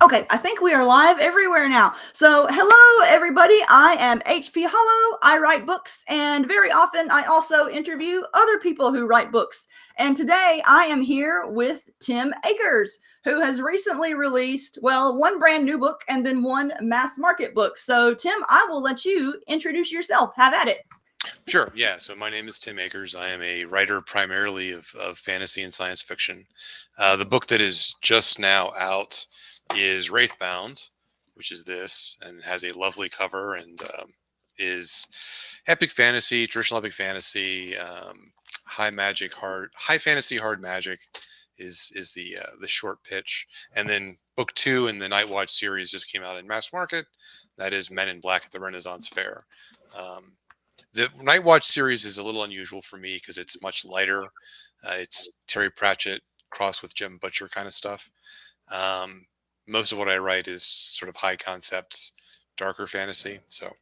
Okay, I think we are live everywhere now. So, hello everybody. I am HP Holo. I write books, and very often I also interview other people who write books. And today I am here with Tim Akers, who has recently released, well, one brand new book and then one mass market book. So, Tim, I will let you introduce yourself. Have at it. Sure. Yeah. So my name is Tim Akers. I am a writer primarily of fantasy and science fiction. The book that is just now out is WRAITHBOUND, which is this, and has a lovely cover and is epic fantasy, traditional epic fantasy, high fantasy, hard magic is the short pitch. And then book two in the Night Watch series just came out in mass market. That is Men in Black at the Renaissance Fair. The Night Watch series is a little unusual for me because it's much lighter. It's Terry Pratchett crossed with Jim Butcher kind of stuff. Most of what I write is sort of high concepts, darker fantasy. So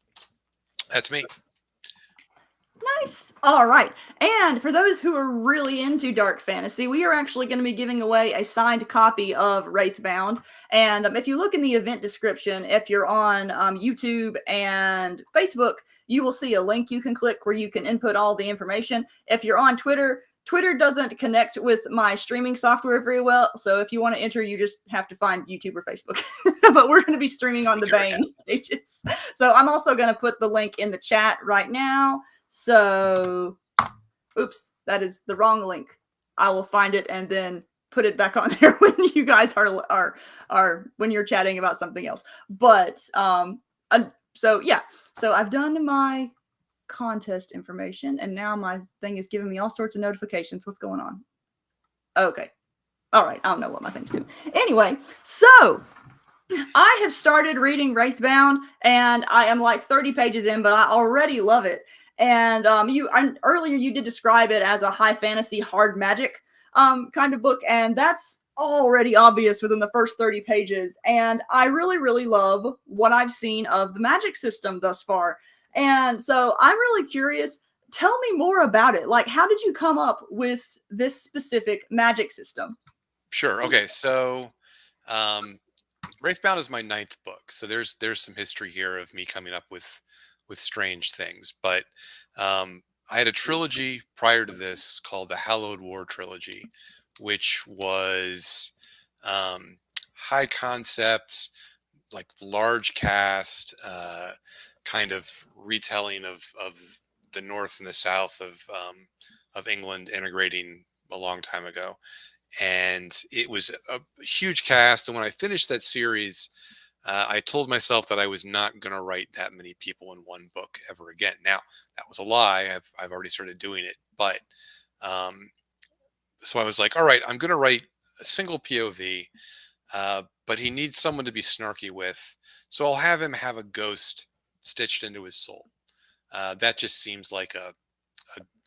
that's me. Nice. All right. And for those who are really into dark fantasy, we are actually going to be giving away a signed copy of Wraithbound. And if you look in the event description, if you're on YouTube and Facebook, you will see a link you can click where you can input all the information. If you're on Twitter, Twitter doesn't connect with my streaming software very well. So if you want to enter, you just have to find YouTube or Facebook. But we're going to be streaming on the Bane pages. So I'm also going to put the link in the chat right now. So, oops, that is the wrong link. I will find it and then put it back on there when you guys are when you're chatting about something else. But so yeah, so I've done my contest information, and now my thing is giving me all sorts of notifications. What's going on? Okay, all right. I don't know what my thing's doing. Anyway, so I have started reading Wraithbound, and I am like 30 pages in, but I already love it. And earlier you did describe it as a high fantasy, hard magic kind of book, and that's already obvious within the first 30 pages. And I really, really love what I've seen of the magic system thus far. And so I'm really curious. Tell me more about it. Like, how did you come up with this specific magic system? Sure. Okay. So Wraithbound is my ninth book. So there's some history here of me coming up with strange things. But I had a trilogy prior to this called the Hallowed War trilogy, which was high concepts, like large cast, kind of retelling of the North and the South of England integrating a long time ago. And it was a huge cast. And when I finished that series, I told myself that I was not going to write that many people in one book ever again. Now, that was a lie. I've already started doing it. But so I was like, all right, I'm going to write a single POV, but he needs someone to be snarky with. So I'll have him have a ghost stitched into his soul. That just seems like a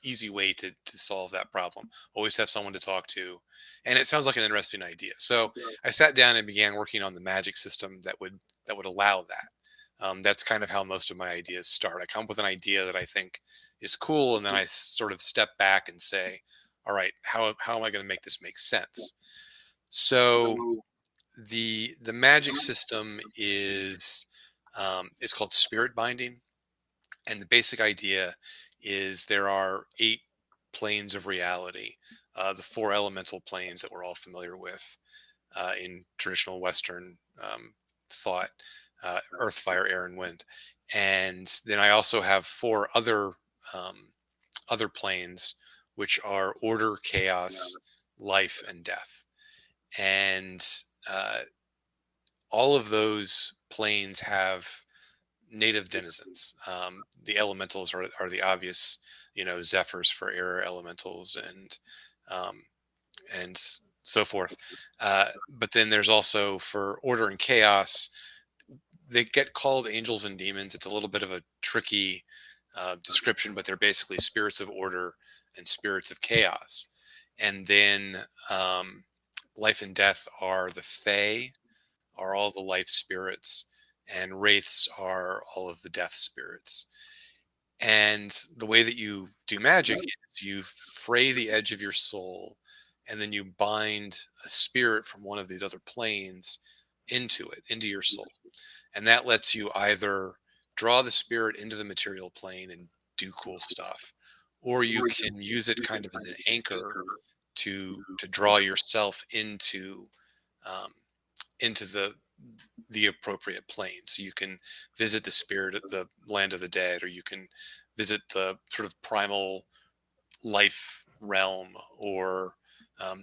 easy way to solve that problem. Always have someone to talk to. And it sounds like an interesting idea. So I sat down and began working on the magic system that would allow that. That's kind of how most of my ideas start. I come up with an idea that I think is cool, and then I sort of step back and say, all right, how am I going to make this make sense? So the magic system is it's called spirit binding. And the basic idea is there are 8 planes of reality, the 4 elemental planes that we're all familiar with in traditional Western thought: earth, fire, air, and wind. And then I also have 4 other planes, which are order, chaos, life, and death. And all of those planes have native denizens. The elementals are the obvious, zephyrs for air elementals um, and so forth. But then there's also, for order and chaos, they get called angels and demons. It's a little bit of a tricky description, but they're basically spirits of order and spirits of chaos. And then life and death are the fae, are all the life spirits, and wraiths are all of the death spirits. And the way that you do magic is you fray the edge of your soul, and then you bind a spirit from one of these other planes into it, into your soul. And that lets you either draw the spirit into the material plane and do cool stuff, or you can use it kind of as an anchor to draw yourself um, into the appropriate plane. So you can visit the spirit of the land of the dead, or you can visit the sort of primal life realm, or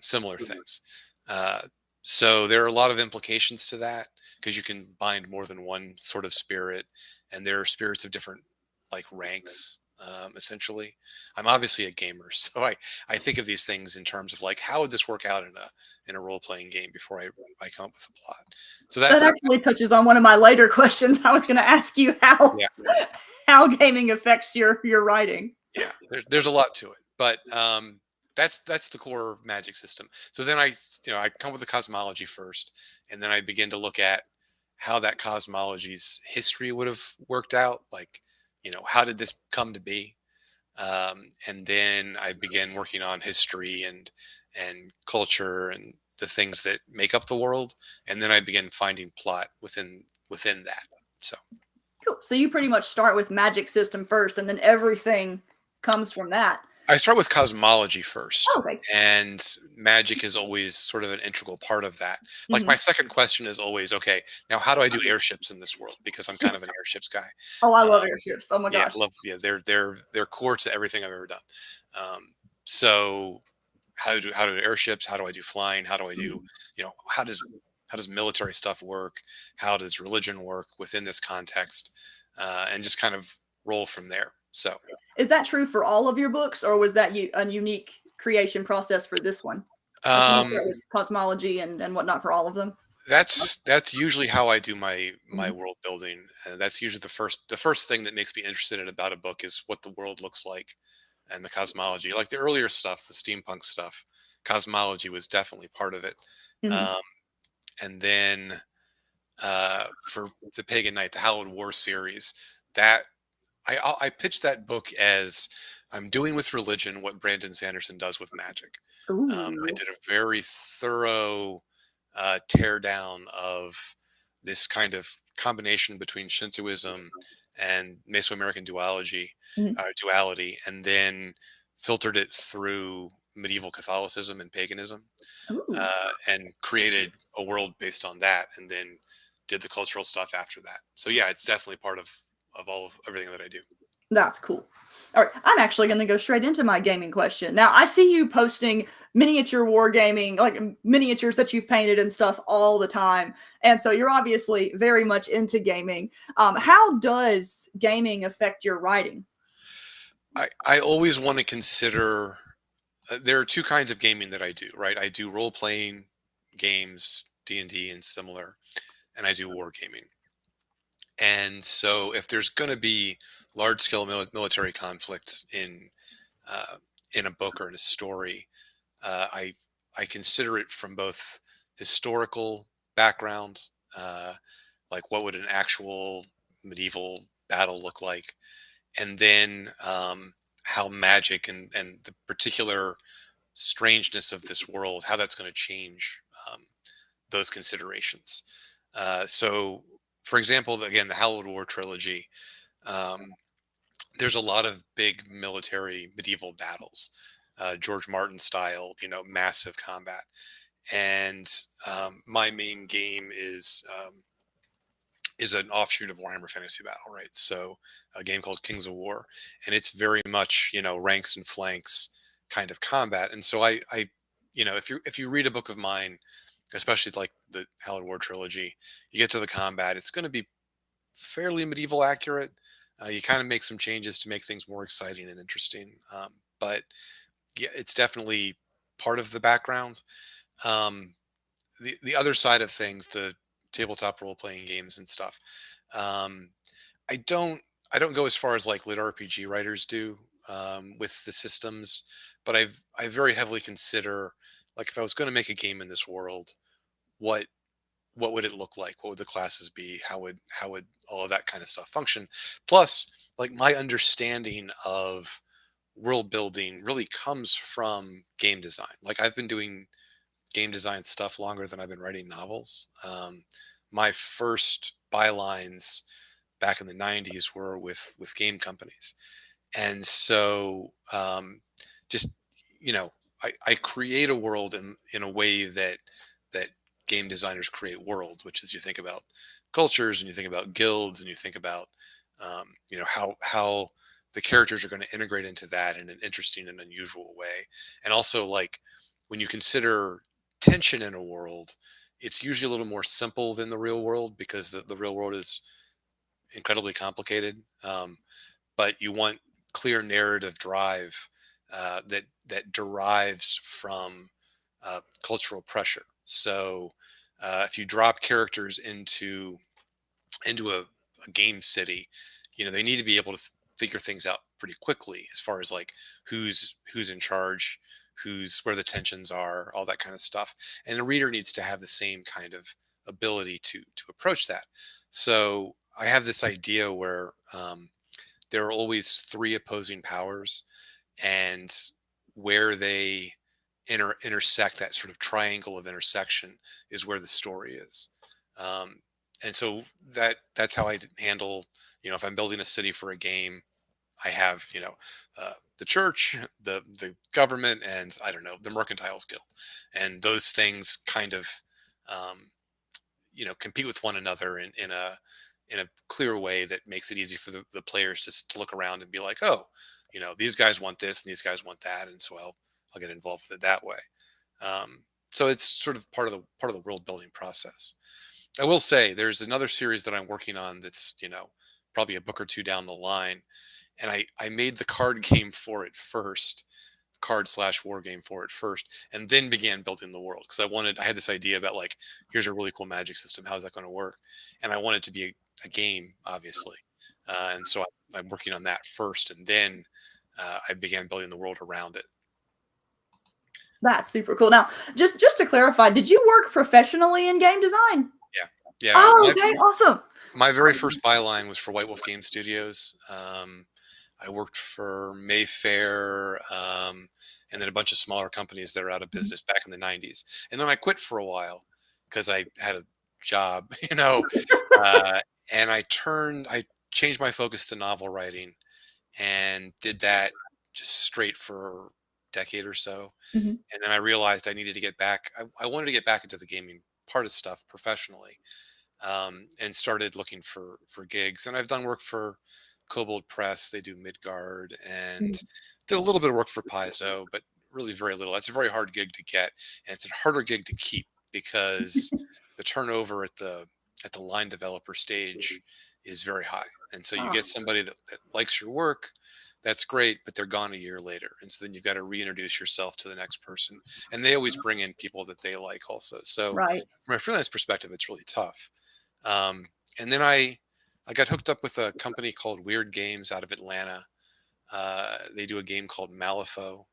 similar things. Uh, so there are a lot of implications to that, because you can bind more than one sort of spirit, and there are spirits of different like ranks. Essentially, I'm obviously a gamer, so I think of these things in terms of like, how would this work out in a role playing game before I come up with a plot. So That that's actually touches on one of my later questions. I was going to ask you how yeah, how gaming affects your writing. yeah. There's a lot to it, but that's the core magic system. So then I come with the cosmology first, and then I begin to look at how that cosmology's history would have worked out. Like, how did this come to be? And then I began working on history and culture and the things that make up the world, and then I began finding plot within that. So Cool. So you pretty much start with magic system first, and then everything comes from that. I start with cosmology Oh, first, okay. and magic is always sort of an integral part of that. Like, my Hmm. second question is always, okay, now how do I do airships in this world? Because I'm kind of an Yes. airships guy. Oh, I Um, love airships. Oh my yeah, gosh. love, yeah, they're core to everything I've ever done. So how do airships? How do I do flying? How do I do, Mhm. how does military stuff work? How does religion work within this context? And just kind of roll from there. So Is that true for all of your books, or was that a unique creation process for this one? Like you um, start with cosmology and whatnot for all of them? that's usually how I do my Mhm. world building. That's usually the first thing that makes me interested in about a book is what the world looks like, and the cosmology. Like the earlier stuff, the steampunk stuff, cosmology was definitely part of it. Mhm. Um, and then for the Pagan Knight, the Hallowed War series, that I pitched that book as I'm doing with religion what Brandon Sanderson does with magic. I Ooh. did a very thorough tear down of this kind of combination between Shintoism and Mesoamerican Mhm. duality, and then filtered it through medieval Catholicism and paganism, Ooh. and created a world based on that, and then did the cultural stuff after that. So yeah, it's definitely part of all of everything that I do. That's cool. All right, I'm actually going to go straight into my gaming question. Now, I see you posting miniature wargaming, like miniatures that you've painted and stuff all the time. And so you're obviously very much into gaming. How does gaming affect your writing? I always want to consider, there are two kinds of gaming that I do, right? I do role playing games, D&D and similar, and I do war gaming. And so if there's going to be large scale military conflicts uh, in a book or in a story, uh, I I consider it from both historical backgrounds, like what would an actual medieval battle look like, and then how magic and the particular strangeness of this world, how that's going to change um, those considerations. So, for example, again, the Hallowed War trilogy, um, there's a lot of big military medieval battles, George Martin style, massive combat. And my main game is an offshoot of Warhammer Fantasy Battle, right? So a game called Kings of War, and it's very much ranks and flanks kind of combat. And so if you read a book of mine, especially like the Hallowed War trilogy, you get to the combat, it's going to be fairly medieval accurate. You kind of make some changes to make things more exciting and interesting, but yeah, it's definitely part of the background. Um, the other side of things, the tabletop role playing games and stuff. Um, I don't I don't go as far as like lit RPG writers do with the systems, but I very heavily consider, like, if I was going to make a game in this world, what what would it look like? What would the classes be? How would all of that kind of stuff function? Plus, like, my understanding of world building really comes from game design. Like, I've been doing game design stuff longer than I've been writing novels. my first bylines back in the 90s were with game companies. And so just, you know, I create a world in a way that game designers create worlds, which is you think about cultures and you think about guilds and you think about you know, how the characters are going to integrate into that in an interesting and unusual way. And also, like, when you consider tension in a world, it's usually a little more simple than the real world because the real world is incredibly complicated. But you want clear narrative drive that derives from cultural pressure. So if you drop characters into a game city, you know, they need to be able to figure things out pretty quickly as far as like who's in charge, who's where the tensions are, all that kind of stuff. And the reader needs to have the same kind of ability to approach that. So I have this idea where there are always three opposing powers, and where they intersect, that sort of triangle of intersection is where the story is. Um, and so that's how handle, you know, if I'm building a city for a game, I have, you know, the church, the government, and I don't know, the mercantiles guild, and those things kind of um, you know, compete with one another in a clear way that makes it easy for the players to look around and be like, oh, you know, these guys want this and these guys want that, and so I'll get involved with it that way. Um, so it's sort of part of the world building process. I will say there's another series that I'm working on that's, you know, probably a book or two down the line, and I made the card game for it first, card slash war game for it first, and then began building the world because I had this idea about like, here's a really cool magic system, how's that going to work, and I want it to be a game, obviously, and so I'm working on that first, and then I began building the world around it. That's super cool. Now, just to clarify, did you work professionally in game design? Yeah, yeah. Oh, okay, awesome. My very first byline was for White Wolf Game Studios. I worked for Mayfair, and then a bunch of smaller companies that are out of business back in the 90s. And then I quit for a while because I had a job, you know, uh, and I changed my focus to novel writing and did that just straight for a decade or so. Mhm. And then I realized I needed to get back. I wanted to get back into the gaming part of stuff professionally, and started looking for gigs. And I've done work for Kobold Press. They do Midgard, and Mhm. did a little bit of work for Paizo, but really very little. It's a very hard gig to get, and it's a harder gig to keep because the turnover at the line developer stage is very high. And so you Ah, get somebody that likes your work, that's great, but they're gone a year later. And so then you've got to reintroduce yourself to the next person. And they always bring in people that they like also. So right. from a freelance perspective, it's really tough. Um, and then I got hooked up with a company called Weird Games out of Atlanta. They do a game called Malifaux,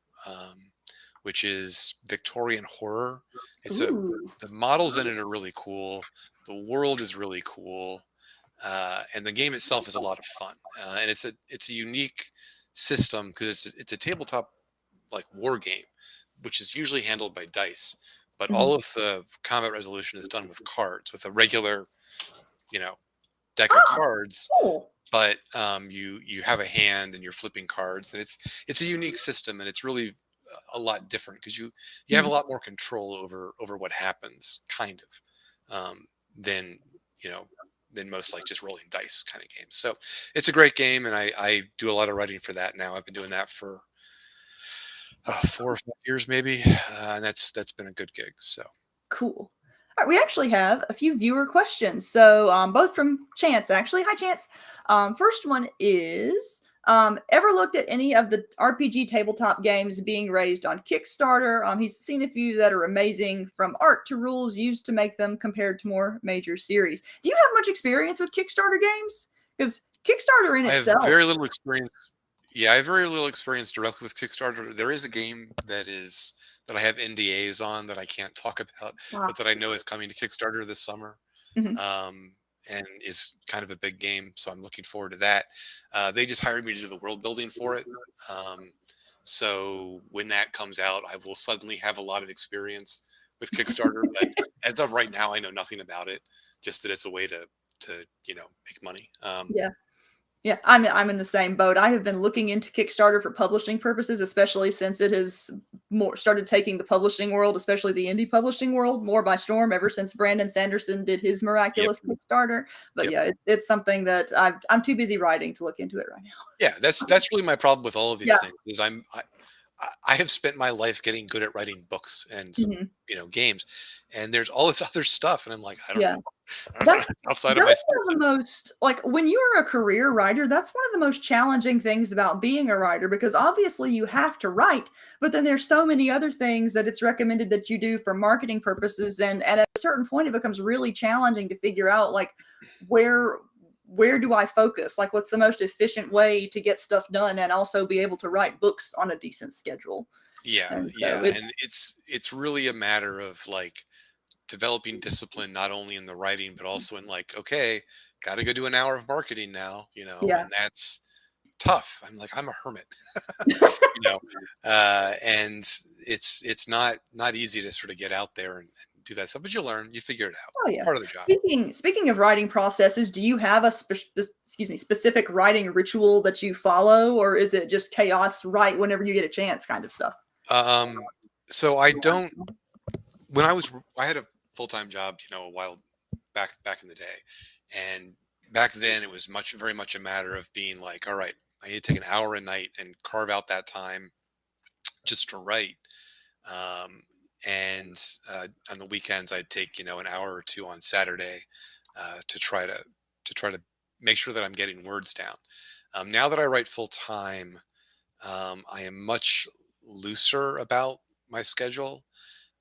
which is Victorian horror. It's a Ooh. The models in it are really cool. The world is really cool, and the game itself is a lot of fun. And it's a unique system because it's a tabletop like war game, which is usually handled by dice. But Mhm. all of the combat resolution is done with cards, with a regular, you know, deck of Ah, cards, cool. but you have a hand and you're flipping cards, and it's a unique system, and it's really a lot different because you have a Mhm. lot more control over what happens, kind of, than, you know, than most like just rolling dice kind of games. So it's a great game, and I do a lot of writing for that now. I've been doing that for 4 or 5 years maybe, and that's been a good gig. So Cool. All right, we actually have a few viewer questions. So, both from Chance, actually. Hi, Chance. First one is, ever looked at any of the RPG tabletop games being raised on Kickstarter? He's seen a few that are amazing, from art to rules used to make them, compared to more major series. Do you have much experience with Kickstarter games? Because Kickstarter in I have itself. very little experience. Yeah, I have very little experience directly with Kickstarter. There is a game that I have NDAs on that I can't talk about, but Ah, that I know is coming to Kickstarter this summer, mhm, um, and is kind of a big game. So I'm looking forward to that. They just hired me to do the world building for it. Um, so when that comes out, I will suddenly have a lot of experience with Kickstarter. But as of right now, I know nothing about it. just that it's a way to make money. Yeah. Yeah, I'm in the same boat. I have been looking into Kickstarter for publishing purposes, especially since it has more started taking the publishing world, especially the indie publishing world, more by storm ever since Brandon Sanderson did his Yep. miraculous Kickstarter. But Yep. yeah, it's something that I'm too busy writing to look into it right now. Yeah, that's really my problem with all of these Yeah. things is I have spent my life getting good at writing books and Mhm. games, and there's all this other stuff, and I'm like, I don't Yeah. know, That's outside of my That's skill one of set. the most like, when you're a career writer, that's one of the most challenging things about being a writer because obviously you have to write, but then there's so many other things that it's recommended that you do for marketing purposes, and at a certain point, it becomes really challenging to figure out, like, where where do I focus? Like, what's the most efficient way to get stuff done and also be able to write books on a decent schedule? Yeah, And so yeah, it's and it's really a matter of like developing discipline not only in the writing but also in like, okay, got to go do an hour of marketing now, yeah. and that's tough. I'm like, I'm a hermit, you know, and it's not easy to sort of get out there and do that stuff, but you learn, you figure it out. Oh It's yeah. part of the job. Speaking of writing processes, do you have a specific writing ritual that you follow, or is it just chaos, write whenever you get a chance kind of stuff? So I don't. When I had a full time job, a while back in the day, and back then it was very much a matter of being like, all right, I need to take an hour a night and carve out that time just to write. Um, and on the weekends, I'd take an hour or two on Saturday to try to make sure that I'm getting words down. Now that I write full time, I am much looser about my schedule,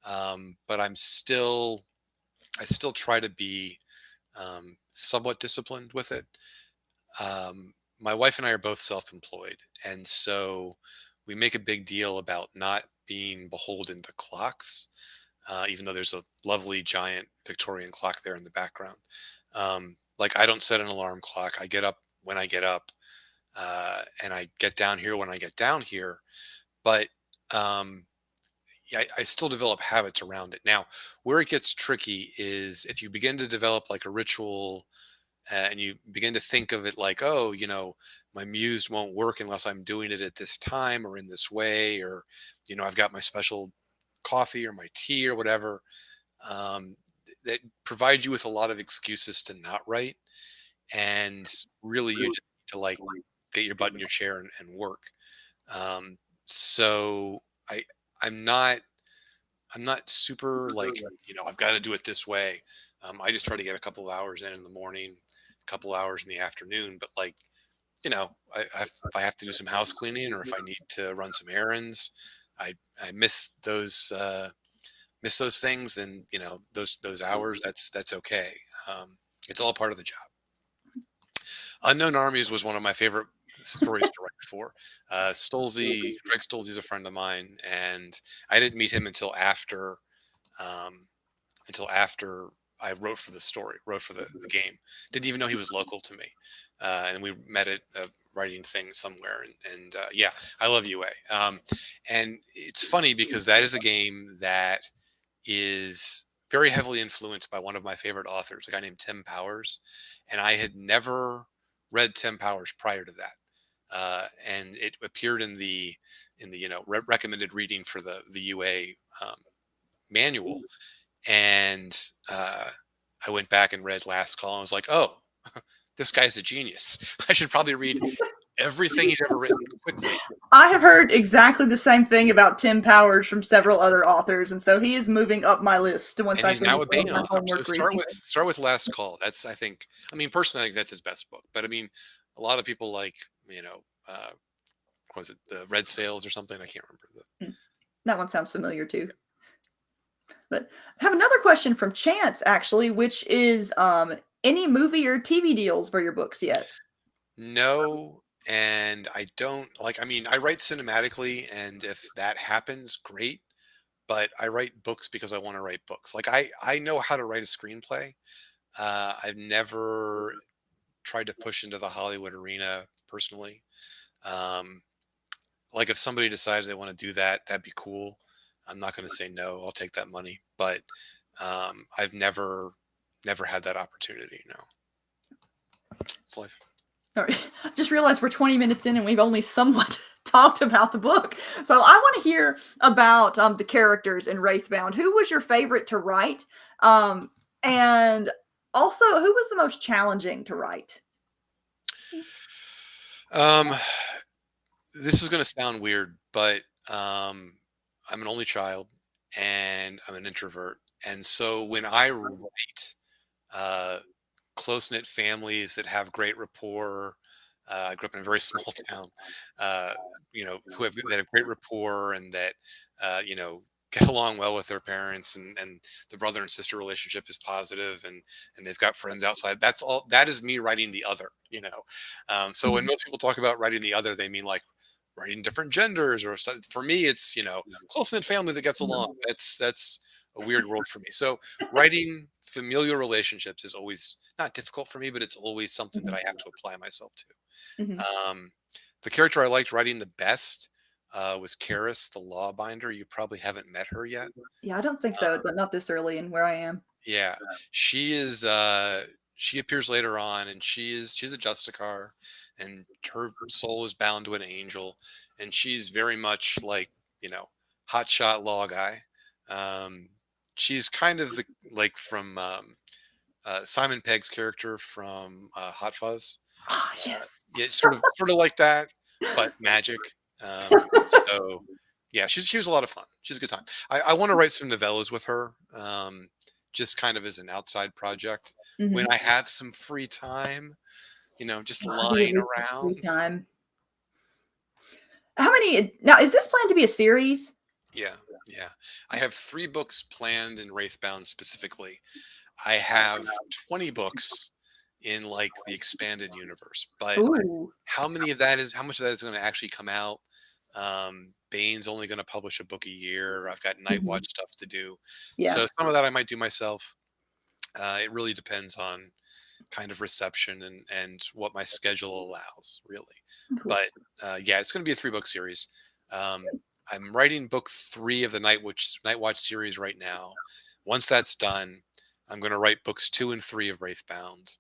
but I still try to be somewhat disciplined with it. My wife and I are both self-employed, and so we make a big deal about not being beholden to clocks, even though there's a lovely giant Victorian clock there in the background. Like, I don't set an alarm clock. I get up when I get up, and I get down here when I get down here. But um, yeah, I still develop habits around it. Now, where it gets tricky is if you begin to develop like a ritual, and you begin to think of it like, oh, my muse won't work unless I'm doing it at this time or in this way, or, I've got my special coffee or my tea or whatever, that provide you with a lot of excuses to not write. And really, you just need to like get your butt in your chair and work. Um, so I, I'm not I'm not super like, I've got to do it this way. I just try to get a couple of hours in the morning, a couple hours in the afternoon. But like, if I have to do some house cleaning or if I need to run some errands, I miss those things, and those hours. That's okay. It's all part of the job. Unknown Armies was one of my favorite stories to write for. Greg Stolze is a friend of mine, and I didn't meet him um, until after I wrote for the story, wrote for the game. Didn't even know he was local to me, and we met at a writing thing somewhere. And yeah, I love UA. And it's funny because that is a game that is very heavily influenced by one of my favorite authors, a guy named Tim Powers, and I had never read Tim Powers prior to that. And it appeared in the recommended reading for the UA manual, and I went back and read Last Call and was like, oh, this guy's a genius. I should probably read everything he's ever written quickly. I have heard exactly the same thing about Tim Powers from several other authors, and so he is moving up my list once And I he's now finish a all Bain my author. So homework reading. start with Last Call. That's, I think, I mean, personally, I think that's his best book. But I mean, a lot of people like, what was it, the Red Sails or something? I can't remember Hmm. That one sounds familiar too. But I have another question from Chance, actually, which is any movie or TV deals for your books yet? No, and I don't like. I mean, I write cinematically, and if that happens, great. But I write books because I want to write books. Like, I know how to write a screenplay. I've never tried to push into the Hollywood arena personally. Um, like, if somebody decides they want to do that, that'd be cool. I'm not going to say no. I'll take that money. But I've never never had that opportunity. No, it's life. Sorry, just realized we're 20 minutes in and we've only somewhat talked about the book. So I want to hear about the characters in Wraithbound. Who was your favorite to write? And also, who was the most challenging to write? Um, this is going to sound weird, but I'm an only child and I'm an introvert. And so when I write uh, close knit families that have great rapport, I grew up in a very small town, uh, that have great rapport and that, get along well with their parents, and the brother and sister relationship is positive, and they've got friends outside. That's all. That is me writing the other. So when Mhm. most people talk about writing the other, they mean like writing different genders or something. For me, it's close knit family that gets along. That's a weird world for me. So writing familial relationships is always not difficult for me, but it's always something that Mhm. I have to apply myself to. Mhm. Um, the character I liked writing the best was Karis, the lawbinder. You probably haven't met her yet. Yeah, I don't think so, but not this early in where I am. Yeah, she is. She appears later on, and she's a justicar, and her soul is bound to an angel, and she's very much like hotshot law guy. Um, she's kind of like from Simon Pegg's character from Hot Fuzz. Ah, yes. Yeah, sort of like that, but magic. So yeah, she was a lot of fun. She's a good time. I want to write some novellas with her, just kind of as an outside project when Mhm. I have some free time. Just I need at lying least some free around. time. How many now, is this planned to be a series? Yeah, yeah. I have 3 books planned in Wraithbound specifically. I have 20 books in like the expanded universe, but Ooh. how much of that is going to actually come out? Bane's only going to publish a book a year. I've got Night Mhm. Watch stuff to do. Yeah. So some of that I might do myself. It really depends on kind of reception and what my schedule allows, really. Cool. But yeah, it's going to be a 3 book series. Um, I'm writing book 3 of the Night Watch series right now. Once that's done, I'm going to write books 2 and 3 of Wraithbound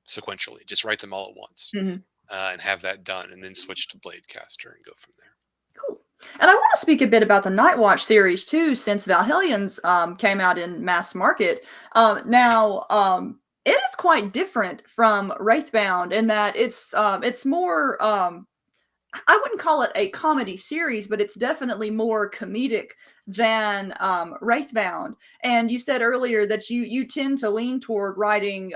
sequentially. Just write them all at once Mhm. and have that done, and then switch to Bladecaster and go from there. Cool. And I want to speak a bit about the Night Watch series too, since Valhellions came out in mass market. Now, it is quite different from Wraithbound in that it's more. I wouldn't call it a comedy series, but it's definitely more comedic than Wraithbound. And you said earlier that you tend to lean toward writing.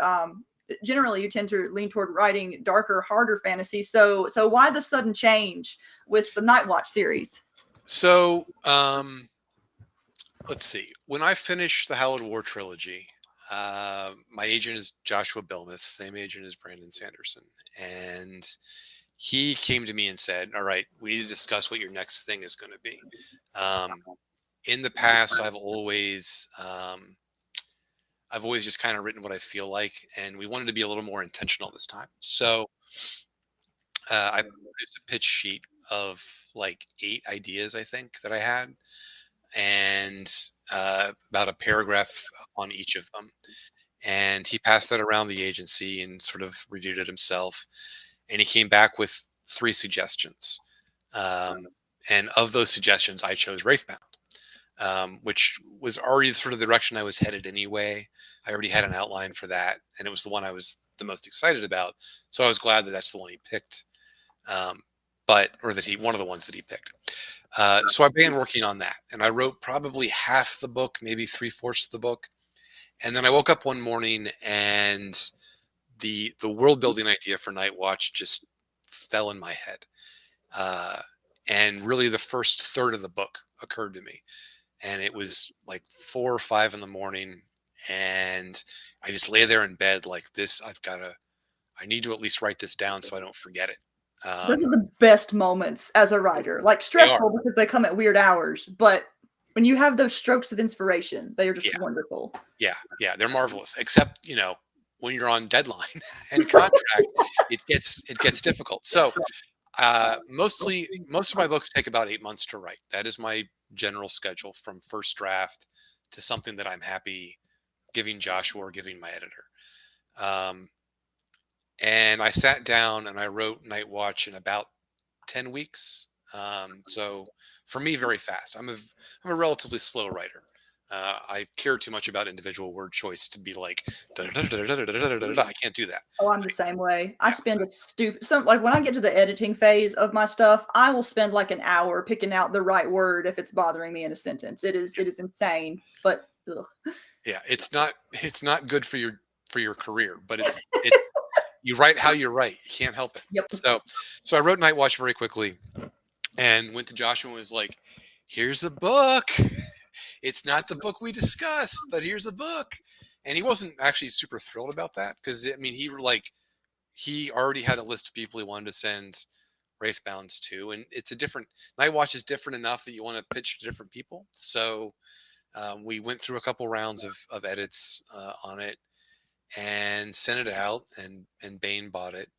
Generally, you tend to lean toward writing darker, harder fantasy. So why the sudden change with the Night Watch series? So let's see. When I finish the Hallowed War trilogy, my agent is Joshua Bilmuth, same agent as Brandon Sanderson, and he came to me and said, "All right, we need to discuss what your next thing is going to be." Um, in the past, I've always just kind of written what I feel like, and we wanted to be a little more intentional this time. So I produced a pitch sheet of like 8 ideas, I think, that I had, and about a paragraph on each of them. And he passed that around the agency and sort of reviewed it himself. And he came back with 3 suggestions. Um, and of those suggestions, I chose Wraithbound, which was already sort of the direction I was headed anyway. I already had an outline for that, and it was the one I was the most excited about. So I was glad that that's the one he picked, um, or that one of the ones that he picked. So I began working on that, and I wrote probably half the book, maybe 3/4 of the book. And then I woke up one morning, and the world building idea for Night Watch just fell in my head. Uh, and really, the first third of the book occurred to me, and it was like 4 or 5 in the morning, and I just lay there in bed like this. I need to at least write this down so I don't forget it. Those Um, are the best moments as a writer. Like they are, stressful because they come at weird hours, but when you have those strokes of inspiration, they are just yeah, wonderful. yeah, they're marvelous. Except when you're on deadline and contract, it gets difficult. So most of my books take about 8 months to write. That is my general schedule from first draft to something that I'm happy giving Joshua or giving my editor. Um, and I sat down and I wrote Night Watch in about 10 weeks. So for me, very fast. I'm a relatively slow writer. I care too much about individual word choice to be like, I can't do that. Oh, I'm the same way. I Yeah. spend a like when I get to the editing phase of my stuff, I will spend like an hour picking out the right word if it's bothering me in a sentence. It is insane, but ugh. Yeah. It's not good for your career, but it's, you write how you write. You can't help it. Yep. So I wrote Night Watch very quickly and went to Joshua and was like, here's a book. It's not the book we discussed, but here's a book. And he wasn't actually super thrilled about that because I mean he already had a list of people he wanted to send Wraithbounds to, and it's a different Night Watch is different enough that you want to pitch to different people. So we went through a couple rounds of edits on it and sent it out, and Bane bought it.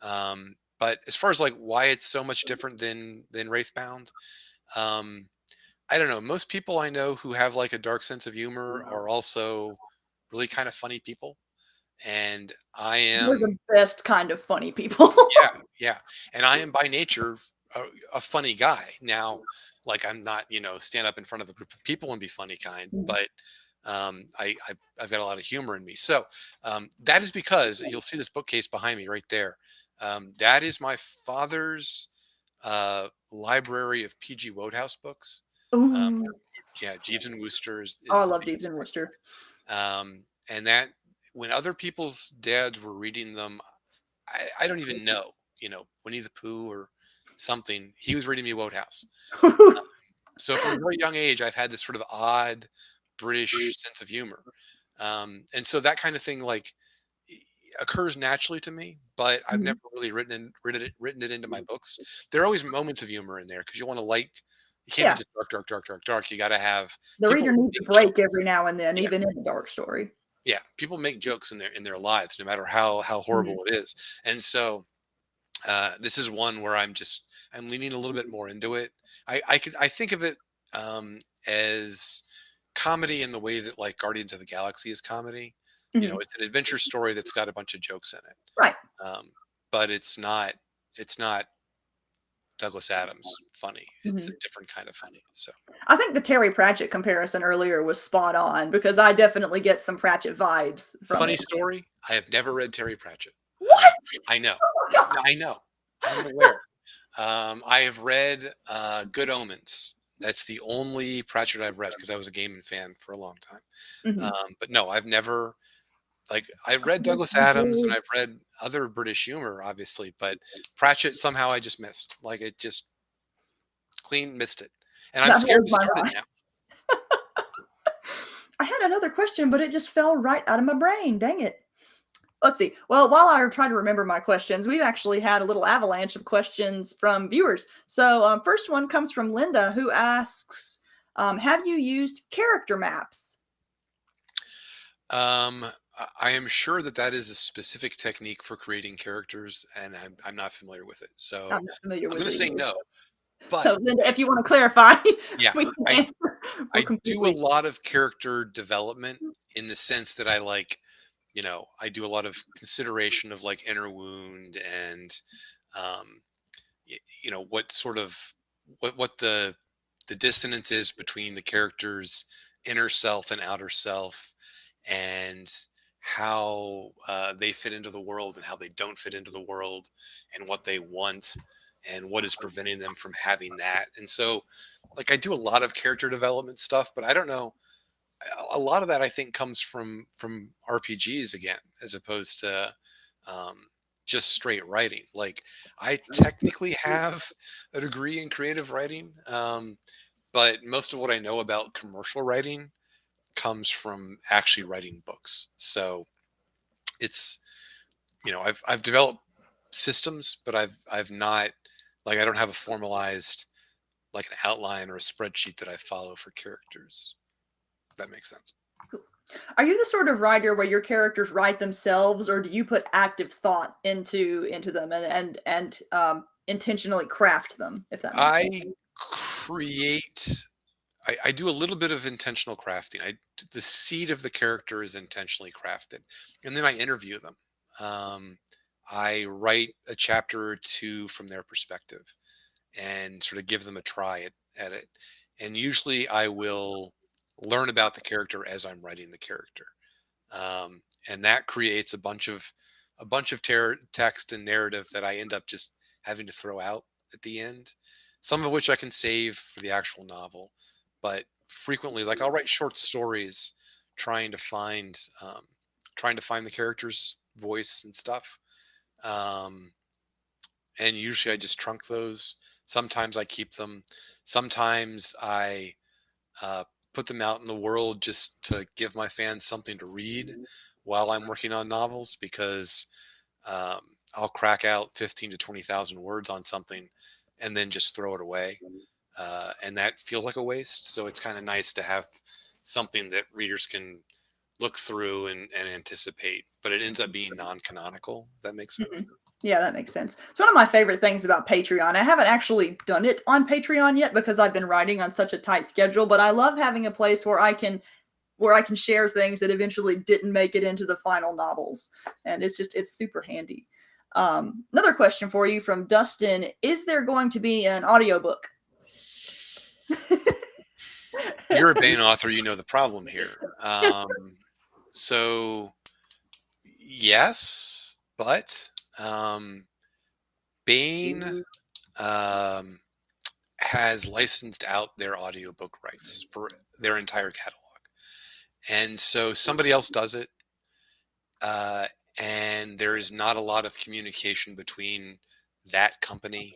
But as far as like why it's so much different than Wraithbound, um, I don't know. Most people I know who have like a dark sense of humor are also really kind of funny people, and I They're am, the best kind of funny people. yeah, yeah, and I am by nature a funny guy. Now, like I'm not, stand up in front of a group of people and be funny kind, Mhm. but I've got a lot of humor in me. So that is because you'll see this bookcase behind me right there. That is my father's library of P.G. Wodehouse books. Um, Ooh. yeah, Jeeves and Wooster Oh, I is the love Jeeves biggest and one. Wooster. And that when other people's dads were reading them, I don't even know, Winnie the Pooh or something. He was reading me Wodehouse. So from a very young age, I've had this sort of odd British sense of humor. And so that kind of thing like occurs naturally to me, but I've never Mhm. really written it into my books. There are always moments of humor in there because you want to like, you can't be Yeah, just dark, dark, dark, dark, dark. You got to have the people reader needs a make break jokes. every now and then, Yeah, even in a dark story. yeah. People make jokes in their lives, no matter how Mhm. horrible it is. And so this is one where I'm leaning a little bit more into it. I think of it as comedy in the way that like Guardians of the Galaxy is comedy. Mhm. It's an adventure story that's got a bunch of jokes in it, Right. but it's not Douglas Adams funny. It's a Mhm. different kind of funny. So I think the Terry Pratchett comparison earlier was spot on because I definitely get some Pratchett vibes from funny it. story. I have never read Terry Pratchett. What? I know. Oh my No, I gosh. know. I'm aware. I have read Good Omens. That's the only Pratchett I've read because I was a Gaiman fan for a long time. Mhm. But no, I've never like I read Oh, Douglas you Adams and did. I've read other British humor, obviously, but Pratchett somehow I just missed. Like it just clean missed it, and I'm That scared blows to my start it mind. now. I had another question, but it just fell right out of my brain. Dang it. Let's see. Well, while I try to remember my questions, we've actually had a little avalanche of questions from viewers. So, first one comes from Linda, who asks, "Have you used character maps?" I am sure that is a specific technique for creating characters, and I'm not familiar with it. So I'm not familiar I'm with going to it say either. no. But So, Linda, if you want to clarify, yeah, we can I answer. We're I do a completely. lot of character development in the sense that I like, I do a lot of consideration of like inner wound and, um, what sort of what the dissonance is between the character's inner self and outer self, and how they fit into the world and how they don't fit into the world, and what they want and what is preventing them from having that. And so, like, I do a lot of character development stuff, but I don't know, a lot of that I think comes from RPGs again, as opposed to um, just straight writing. Like I technically have a degree in creative writing, but most of what I know about commercial writing comes from actually writing books. So it's, I've developed systems, but I've not, like, I don't have a formalized like an outline or a spreadsheet that I follow for characters. If that makes sense. Are you the sort of writer where your characters write themselves, or do you put active thought into them and intentionally craft them? If that makes I sense. create I do a little bit of intentional crafting. The seed of the character is intentionally crafted, and then I interview them. Um, I write a chapter or two from their perspective and sort of give them a try at it. And usually, I will learn about the character as I'm writing the character, and that creates a bunch of text and narrative that I end up just having to throw out at the end. Some of which I can save for the actual novel, but frequently, like I'll write short stories trying to find trying to find the character's voice and stuff. Um, and usually I just trunk those. Sometimes I keep them. Sometimes I uh, put them out in the world just to give my fans something to read while I'm working on novels because um, I'll crack out 15 to 20,000 words on something and then just throw it away. And that feels like a waste. So it's kind of nice to have something that readers can look through and anticipate, but it ends up being non-canonical. If that makes sense. Yeah, that makes sense. It's one of my favorite things about Patreon. I haven't actually done it on Patreon yet because I've been writing on such a tight schedule, but I love having a place where I can share things that eventually didn't make it into the final novels. And it's super handy. Another question for you from Dustin. Is there going to be an audiobook? You're a Bane author, you know the problem here. So yes, but Bane um, has licensed out their audiobook rights for their entire catalog. And so somebody else does it. Uh, and there is not a lot of communication between that company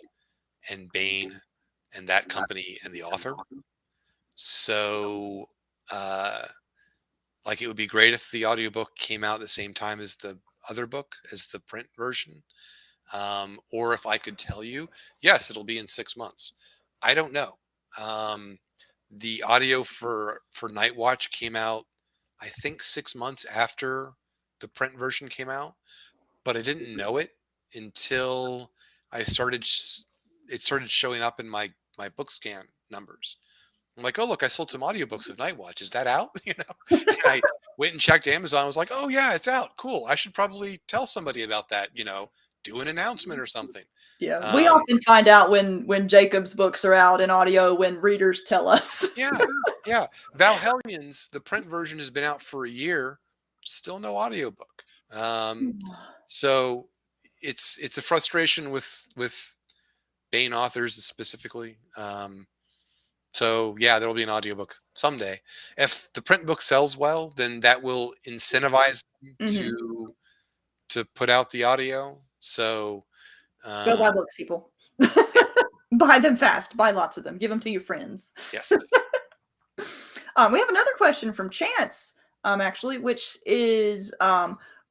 and Bane and that company and the author. So, like, it would be great if the audiobook came out at the same time as the other book, as the print version. Or if I could tell you, yes, it'll be in 6 months. I don't know. Um, the audio for Night Watch came out, I think, 6 months after the print version came out, but I didn't know it until I started. It started showing up in my book scan numbers. I'm like, oh look, I sold some audiobooks of Night Watch. Is that out? And I went and checked Amazon. I was like, oh yeah, it's out. Cool. I should probably tell somebody about that. Do an announcement or something. Yeah, we Um, often find out when Jacob's books are out in audio when readers tell us. yeah, yeah. Valhellions, the print version has been out for a year, still no audiobook. Um, so it's a frustration with Bane authors specifically. So yeah, there will be an audiobook someday. If the print book sells well, then that will incentivize them Mhm. to put out the audio. So Go buy uh, books, people. yeah, Buy them fast. Buy lots of them. Give them to your friends. yes. We have another question from Chance, actually, which is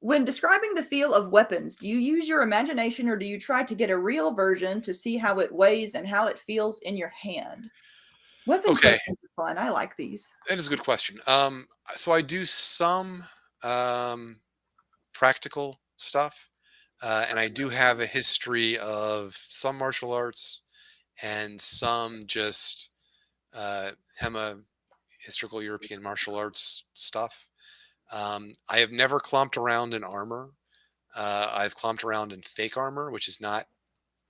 when describing the feel of weapons, do you use your imagination or do you try to get a real version to see how it weighs and how it feels in your hand? Weapon Okay, questions are fun. I like these. that is a good question. So I do some um, practical stuff, and I do have a history of some martial arts and some just Hema historical European martial arts stuff. I have never clomped around in armor. I've clomped around in fake armor, which is not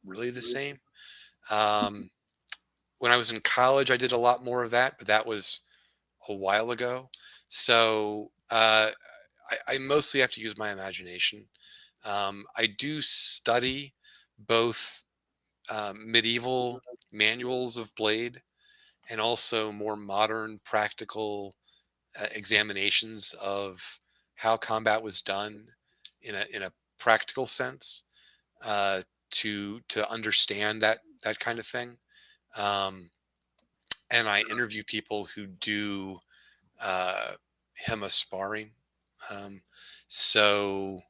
really the same. Um, when I was in college, I did a lot more of that, but that was a while ago. So I mostly have to use my imagination. I do study both medieval manuals of blade and also more modern practical examinations of how combat was done in a practical sense, to understand that kind of thing. Um, and I interview people who do uh, HEMA sparring. Um, so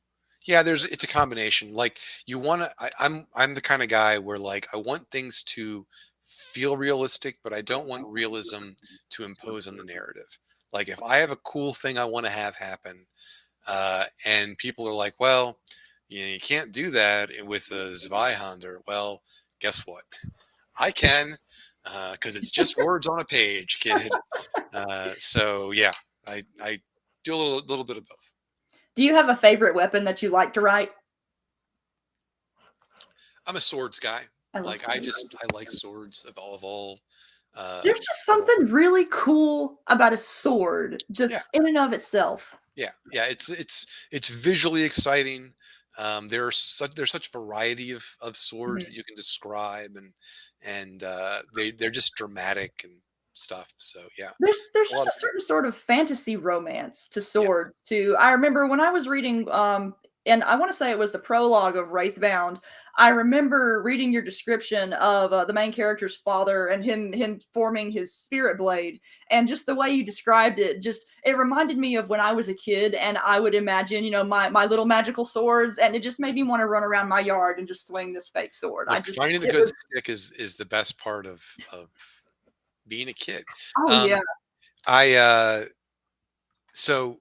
yeah, it's a combination. Like, you want to. I'm the kind of guy where, like, I want things to feel realistic, but I don't want realism to impose on the narrative. Like, if I have a cool thing I want to have happen, and people are like, well, you can't do that with a Zweihander. Well, guess what? I can. because it's just words on a page, kid. So yeah, I do a little bit of both. Do you have a favorite weapon that you like to write? I'm a swords guy. I love Like swords. I like swords There's just of all. something really cool about a sword, Yeah, just in and of itself. yeah. It's visually exciting. There's such variety of swords Mhm. that you can describe, and they're just dramatic and stuff. So yeah, There's a lot just of a fun. certain sort of fantasy romance to Yeah, swords too. I remember when I was reading, and I want to say it was the prologue of Wraithbound. I remember reading your description of the main character's father and him forming his spirit blade, and just the way you described it, just it reminded me of when I was a kid, and I would imagine, my little magical swords, and it just made me want to run around my yard and just swing this fake sword. I look, just finding a it good was stick is the best part of being a kid. oh yeah. Um, I So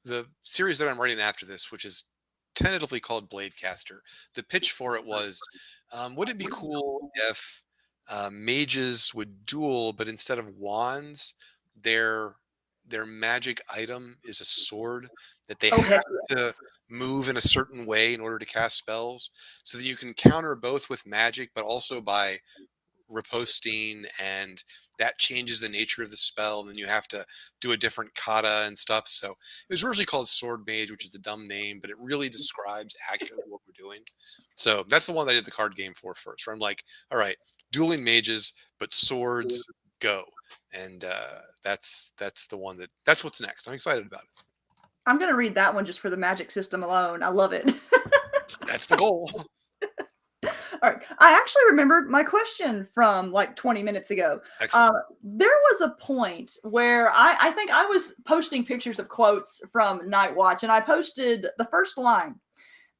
the series that I'm writing after this, which is tentatively called Bladecaster, the pitch for it was, would it be cool if mages would duel, but instead of wands, their their magic item is a sword that they Oh have heck to yes. move in a certain way in order to cast spells, so that you can counter both with magic, but also by riposting, and that changes the nature of the spell. And then you have to do a different kata and stuff. So it was originally called Sword Mage, which is the dumb name, but it really describes accurately what we're doing. So that's the one that I did the card game for first, where I'm like, all right, dueling mages, but swords go. And that's the one that's what's next. I'm excited about it. I'm gonna read that one just for the magic system alone. I love it. That's the goal. All right. I actually remembered my question from like 20 minutes ago. Excellent. There was a point where I think I was posting pictures of quotes from Night Watch, and I posted the first line,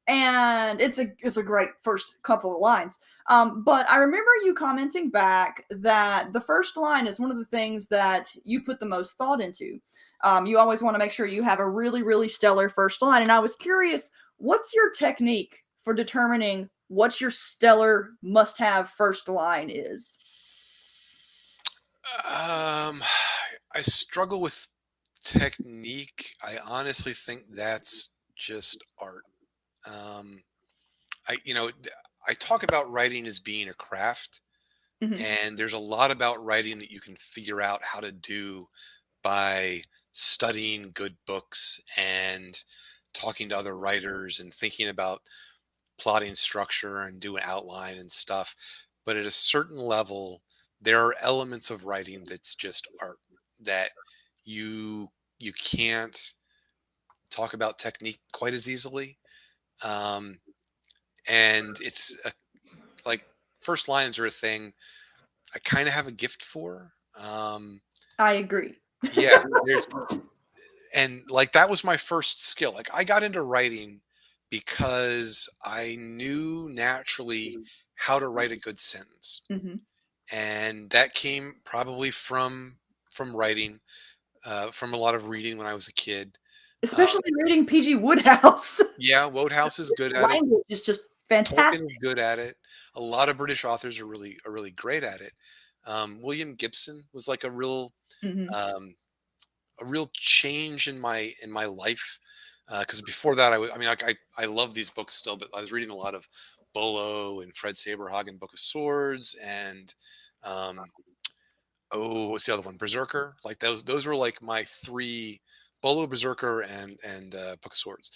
and it's a great first couple of lines. But I remember you commenting back that the first line is one of the things that you put the most thought into. You always want to make sure you have a really, really stellar first line. And I was curious, what's your technique for determining what your stellar must have first line is? Um, I struggle with technique. I honestly think that's just art. Um, I talk about writing as being a craft, Mhm. and there's a lot about writing that you can figure out how to do by studying good books and talking to other writers and thinking about plotting structure and doing outline and stuff. But at a certain level, there are elements of writing that's just art that you you can't talk about technique quite as easily. Um, and like first lines are a thing I kind of have a gift for. I agree. Yeah, there's and like that was my first skill. Like I got into writing because I knew naturally how to write a good sentence. Mhm. And that came probably from writing, from a lot of reading when I was a kid. Uh, Especially reading PG Woodhouse. yeah, Wodehouse is good at it. Language is just Tolkien fantastic. is good at it. A lot of British authors are really great at it. William Gibson was like Mhm. um, a real change in my life, because before that I mean I love these books still, but I was reading a lot of Bolo and Fred Saberhagen Book of Swords, and um, oh, what's the other one? Berserker. Like those were like my three: Bolo, Berserker, and Book of Swords.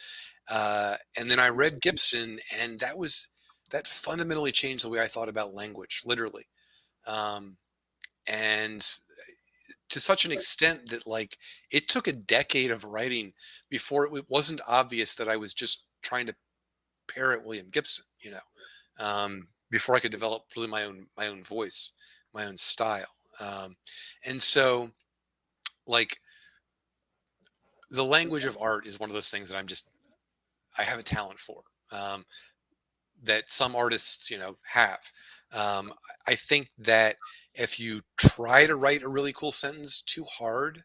And then I read Gibson, and that fundamentally changed the way I thought about language, literally. Um, and to such an extent that like it took a decade of writing before it wasn't obvious that I was just trying to parrot William Gibson, before I could develop really my own voice, my own style. And so like the language of art is one of those things that I have a talent for, that some artists, have. I think that if you try to write a really cool sentence too hard,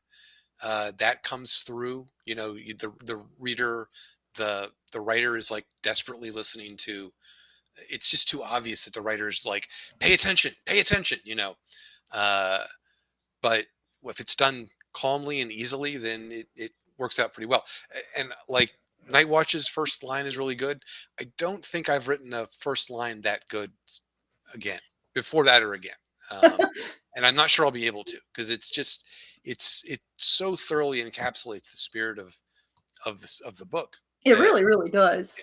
that comes through. The reader, the writer is like desperately listening to. It's just too obvious that the writer is like, pay attention, pay attention. Uh, but if it's done calmly and easily, then it works out pretty well. And like Night Watch's first line is really good. I don't think I've written a first line that good again before that or again. And I'm not sure I'll be able to, because it's just it so thoroughly encapsulates the spirit of the book It that really, really does.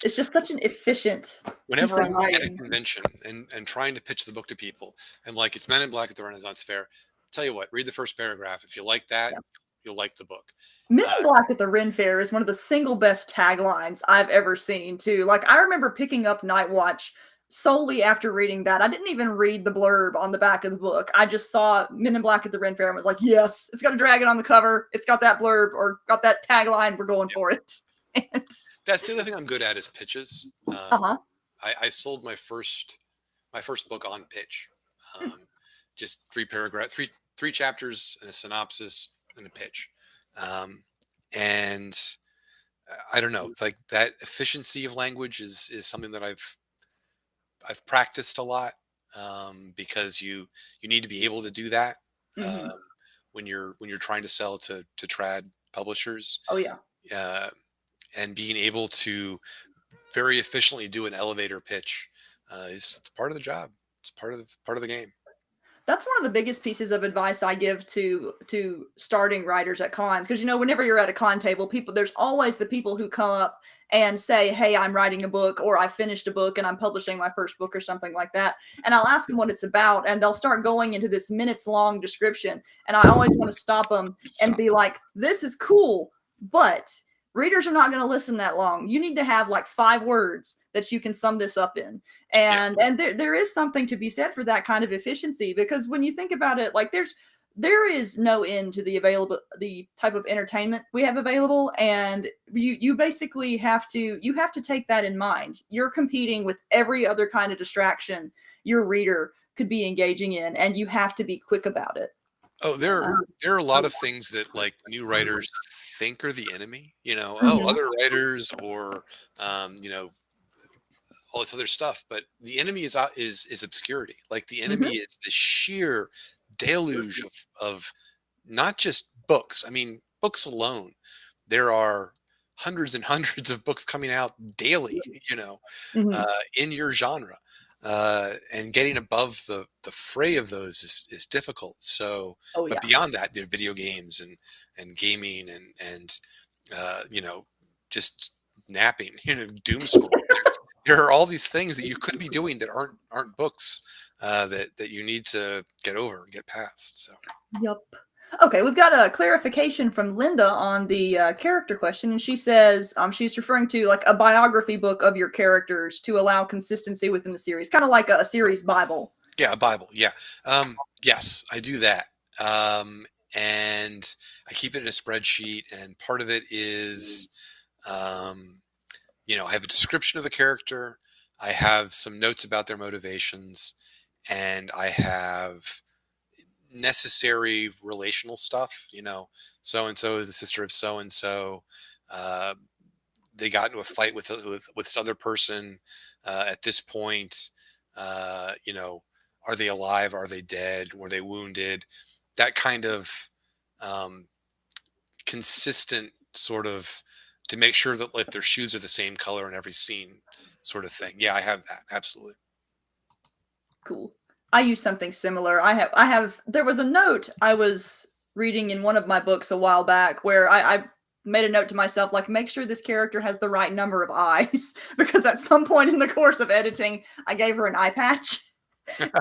It's just such an efficient piece whenever of I'm at a writing. convention and trying to pitch the book to people, and like it's Men in Black at the Renaissance Fair, tell you what, read the first paragraph. If you like that, Yeah. you'll like the book. Men Uh, in Black at the Ren Fair is one of the single best taglines I've ever seen, too. Like, I remember picking up Night Watch solely after reading that. I didn't even read the blurb on the back of the book. I just saw Men in Black at the Ren Fair and was like, yes, it's got a dragon on the cover. It's got that blurb or got that tagline. We're going yeah. for it. And, That's the other thing I'm good at is pitches. uh-huh. I sold my first book on pitch. Um, just three chapters and a synopsis and a pitch. Um, and I don't know, like that efficiency of language is something that I've practiced a lot, because you need to be able to do that, Hmm. um, when you're trying to sell to trad publishers, Oh, yeah. uh, and being able to very efficiently do an elevator pitch, is it's part of the job. It's part of the game. That's one of the biggest pieces of advice I give to starting writers at cons, because whenever you're at a con table, people there's always the people who come up and say, hey, I'm writing a book, or I finished a book and I'm publishing my first book or something like that, and I'll ask them what it's about, and they'll start going into this minutes long description, and I always want to stop them and Stop. be like, this is cool, but readers are not going to listen that long. You need to have like 5 words that you can sum this up in. Yeah. And there is something to be said for that kind of efficiency, because when you think about it, like there is no end to the type of entertainment we have available, and you basically have to take that in mind. You're competing with every other kind of distraction your reader could be engaging in, and you have to be quick about it. Oh, there Um, there are a lot of things that like new writers think are the enemy. Oh, mhm, other writers or all this other stuff. But the enemy is obscurity. Like the enemy mhm, is the sheer deluge of not just books. I mean, books alone. There are hundreds and hundreds of books coming out daily. mhm. In your genre. And getting above the fray of those is difficult. So, Oh but yeah. beyond that, video games and gaming and just napping, doom scrolling. There are all these things that you could be doing that aren't books, that you need to get over and get past. So, Yep. Okay, we've got a clarification from Linda on the character question, and she says she's referring to like a biography book of your characters to allow consistency within the series, kind of like a series Bible. yeah, a Bible. Yeah. Yes, I do that. And I keep it in a spreadsheet, and part of it is, um, I have a description of the character. I have some notes about their motivations, and I have necessary relational stuff. So and so is the sister of so and so. They got into a fight with this other person, at this point. Uh, you know, are they alive? Are they dead? Were they wounded? That kind of, um, consistent sort of, to make sure that like their shoes are the same color in every scene, sort of thing. Yeah, I have that absolutely. Cool. I use something similar. I have there was a note I was reading in one of my books a while back where I made a note to myself, like, make sure this character has the right number of eyes, because at some point in the course of editing I gave her an eye patch.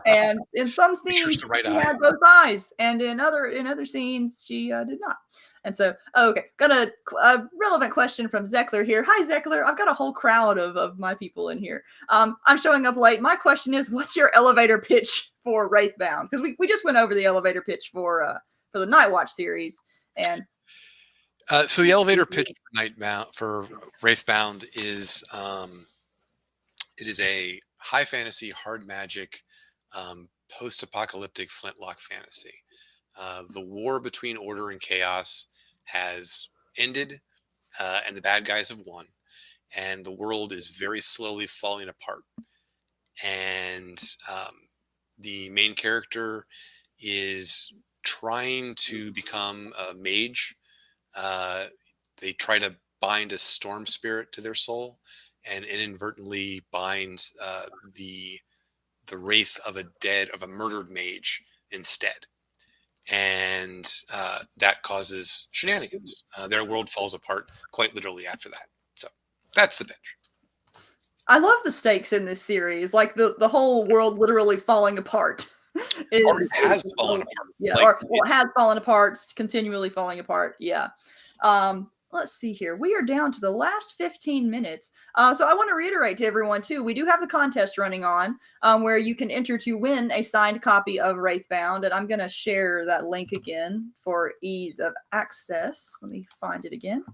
And in some Make sure it's scenes the right she eye. had both eyes, and in other scenes she did not. And so, okay, got a relevant question from Zeckler here. Hi, Zeckler. I've got a whole crowd of my people in here. I'm showing up late. My question is, what's your elevator pitch for Wraithbound? Because we just went over the elevator pitch for the Night Watch series, and So the elevator pitch for Wraithbound is, it is a high fantasy, hard magic, post-apocalyptic flintlock fantasy. The war between order and chaos has ended, and the bad guys have won, and the world is very slowly falling apart. And, um, the main character is trying to become a mage. Uh, they try to bind a storm spirit to their soul, and inadvertently bind the the wraith of a murdered mage instead, and that causes shenanigans. Their world falls apart quite literally after that. So that's the pitch. I love the stakes in this series, like the whole world literally falling apart. Or it is has fallen apart. Yeah, Like or well, it has fallen apart, it's continually falling apart. Yeah. Let's see here. We are down to the last 15 minutes. So I want to reiterate to everyone too, we do have the contest running on, where you can enter to win a signed copy of Wraithbound, and I'm going to share that link again for ease of access. Let me find it again.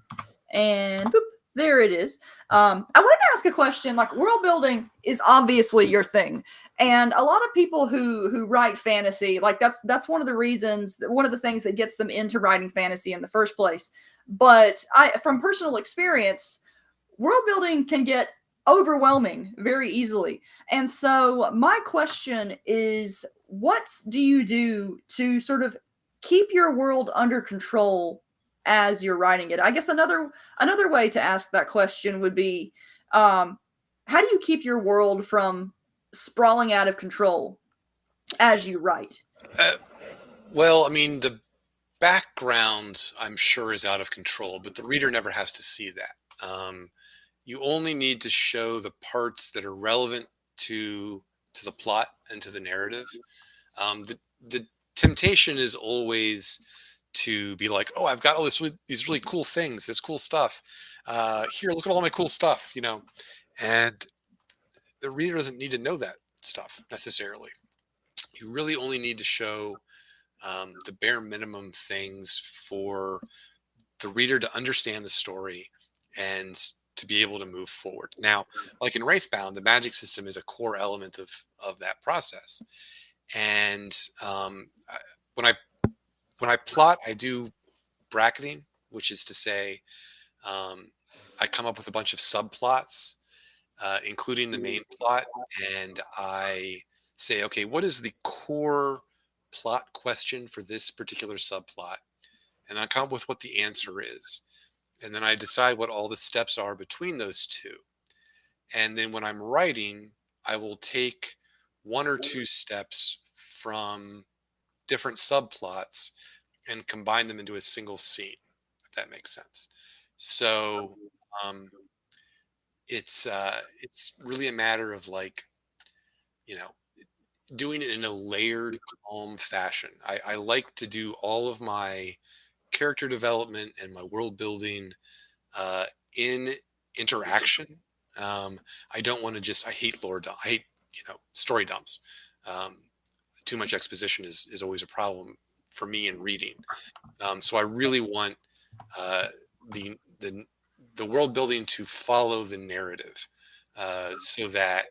And boop, there it is. I wanted to ask a question. Like, world building is obviously your thing, and a lot of people who write fantasy, like that's one of the reasons, one of the things that gets them into writing fantasy in the first place. But from personal experience, world building can get overwhelming very easily. And so my question is, what do you do to sort of keep your world under control as you're writing it? I guess another way to ask that question would be, how do you keep your world from sprawling out of control as you write? uh, well, I mean, the background I'm sure is out of control, but the reader never has to see that. You only need to show the parts that are relevant to the plot and to the narrative. The temptation is always to be like, oh, I've got all these really cool things, this cool stuff. Here, look at all my cool stuff, and the reader doesn't need to know that stuff necessarily. You really only need to show the bare minimum things for the reader to understand the story and to be able to move forward. Now, like in Wraithbound, the magic system is a core element of that process. And when I plot, I do bracketing, which is to say, I come up with a bunch of subplots, including the main plot, and I say, okay, what is the core plot question for this particular subplot? And I come up with what the answer is. And then I decide what all the steps are between those two. And then when I'm writing, I will take one or two steps from different subplots and combine them into a single scene, if that makes sense. So um, it's really a matter of, like, you know doing it in a layered, calm fashion. I like to do all of my character development and my world building uh, in interaction. Um, I don't want to I hate lore dump. I hate, story dumps. Um, Too much exposition is always a problem for me in reading. So I really want uh, the, the, the world building to follow the narrative, so that,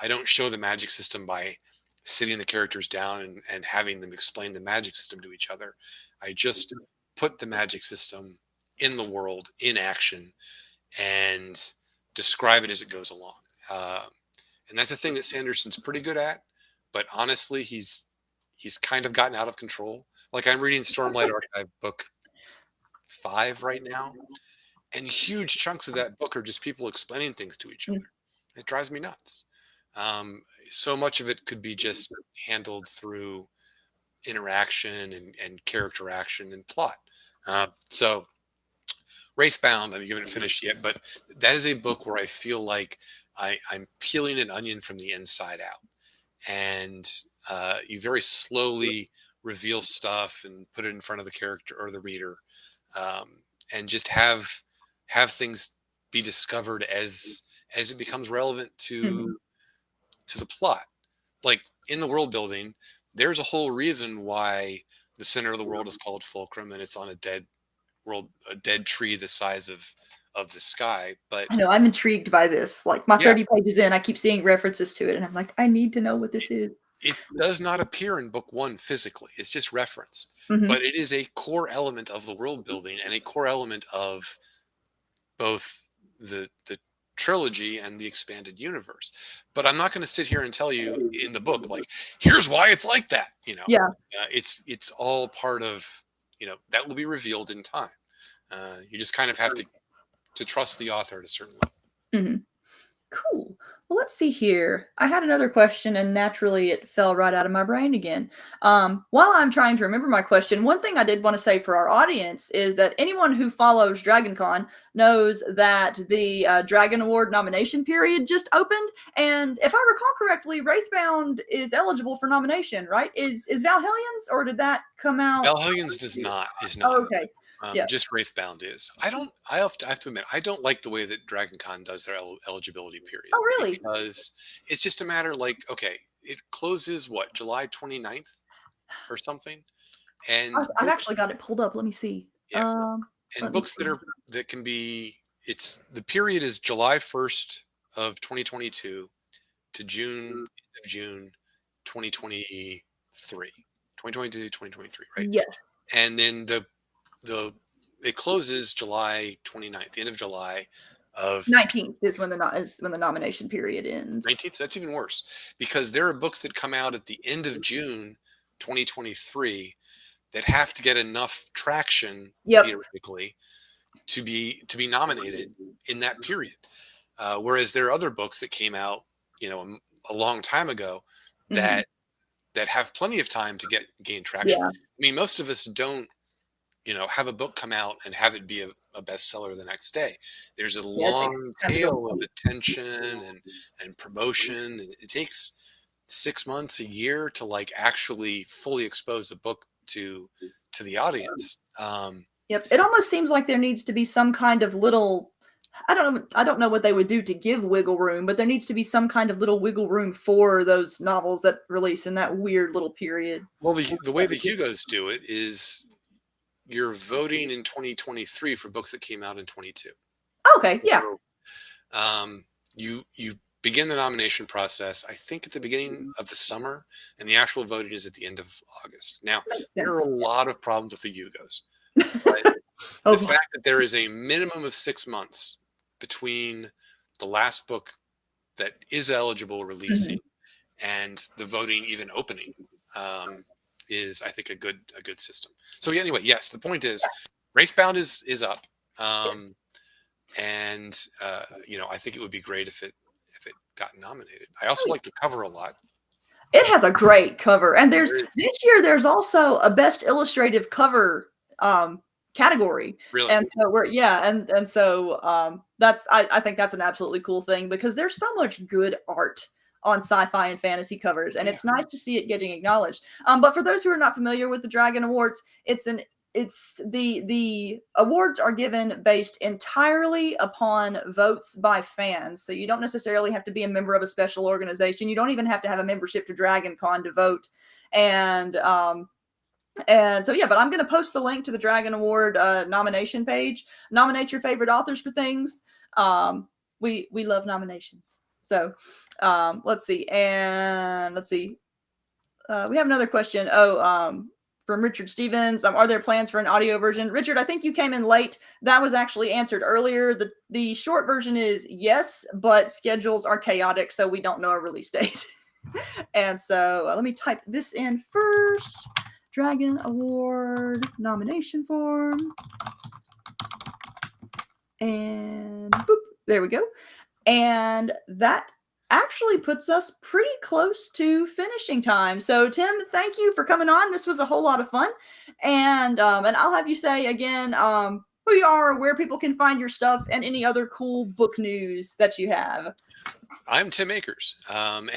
I don't show the magic system by sitting the characters down and having them explain the magic system to each other. I just put the magic system in the world in action and describe it as it goes along. Uh, and that's the thing that Sanderson's pretty good at. But honestly, he's kind of gotten out of control. Like, I'm reading Stormlight Archive book 5 right now, and huge chunks of that book are just people explaining things to each other. It drives me nuts. So much of it could be just handled through interaction and character action and plot. So Wraithbound, I haven't finished yet, but that is a book where I feel like I'm peeling an onion from the inside out, and you very slowly reveal stuff and put it in front of the character or the reader, and just have things be discovered as it becomes relevant to the plot. Like in the world building, there's a whole reason why the center of the world is called Fulcrum, and it's on a dead tree the size of the sky. But I know, I'm intrigued by this. Like, my yeah, 30 pages in, I keep seeing references to it, and I'm like, I need to know what this is. it does not appear in book 1 physically. It's just reference, Mhm. but it is a core element of the world building and a core element of both the trilogy and the expanded universe. But I'm not going to sit here and tell you in the book, like, here's why it's like that. Yeah. It's all part of, that will be revealed in time. You just kind of have to trust the author at a certain level. Hmm. Cool. Well, let's see here. I had another question, and naturally it fell right out of my brain again. While I'm trying to remember my question, one thing I did want to say for our audience is that anyone who follows DragonCon knows that the Dragon Award nomination period just opened, and if I recall correctly, WRAITHBOUND is eligible for nomination, right? Is Valhellions, or did that come out? Valhellions is not. Oh, okay. Yeah. Just WraithBound is. I have to admit, I don't like the way that DragonCon does their eligibility period. Oh, really? Because it's just a matter like, okay, it closes what, July 29th or something? And I've actually got it pulled up. Let me see. Yeah. And books that can be, the period is July 1st of 2022 to June 2023. 2022, 2023, right? Yes. And then it closes July 29th, the end of July of 19th is when the nomination period ends. 19th. That's even worse, because there are books that come out at the end of June 2023 that have to get enough traction, theoretically, to be nominated in that period. Whereas there are other books that came out, a long time ago that have plenty of time to gain traction. Yeah. I mean, most of us don't, have a book come out and have it be a bestseller the next day. There's a long tail of attention and promotion. And it takes 6 months, a year to like actually fully expose a book to the audience. Yep. It almost seems like there needs to be some kind of little, I don't know what they would do to give wiggle room, but there needs to be some kind of little wiggle room for those novels that release in that weird little period. Well, the way the Hugos do it is you're voting in 2023 for books that came out in 22. Okay, so, yeah. You begin the nomination process, I think, at the beginning of the summer, and the actual voting is at the end of August. Now, there are a lot of problems with the Hugos. The fact that there is a minimum of 6 months between the last book that is eligible releasing and the voting even opening is, I think, a good system. So anyway, yes, the point is, WRAITHBOUND is up, and I think it would be great if it got nominated. I also like the cover a lot. It has a great cover, and this year there's also a best illustrative cover category. Really? And so so that's I think that's an absolutely cool thing, because there's so much good art on sci-fi and fantasy covers, and it's nice to see it getting acknowledged. But for those who are not familiar with the Dragon Awards, the awards are given based entirely upon votes by fans. So you don't necessarily have to be a member of a special organization. You don't even have to have a membership to DragonCon to vote. And so, yeah, but I'm going to post the link to the Dragon Award nomination page. Nominate your favorite authors for things. We love nominations. So let's see. We have another question. From Richard Stevens. Are there plans for an audio version? Richard, I think you came in late. That was actually answered earlier. The short version is yes, but schedules are chaotic, so we don't know a release date. And so let me type this in first. Dragon Award nomination form. And boop, there we go. And that actually puts us pretty close to finishing time. So Tim, thank you for coming on. This was a whole lot of fun. And I'll have you say again who you are, where people can find your stuff, and any other cool book news that you have. I'm Tim Akers, and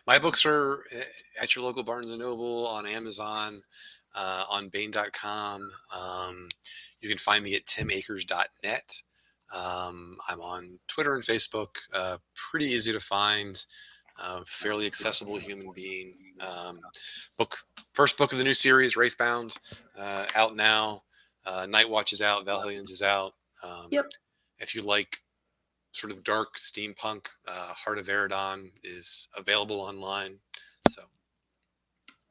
my books are at your local Barnes & Noble, on Amazon, on Bain.com. You can find me at timakers.net. I'm on Twitter and Facebook, pretty easy to find, fairly accessible human being. First book of the new series, WRAITHBOUND, out now. Night Watch is out, Valhellions is out. If you like sort of dark steampunk, Heart of Eridon is available online. So,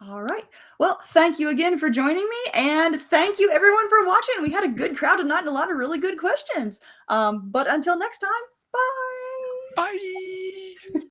All right. Well, thank you again for joining me, and thank you everyone for watching. We had a good crowd tonight and a lot of really good questions. But until next time, bye. Bye.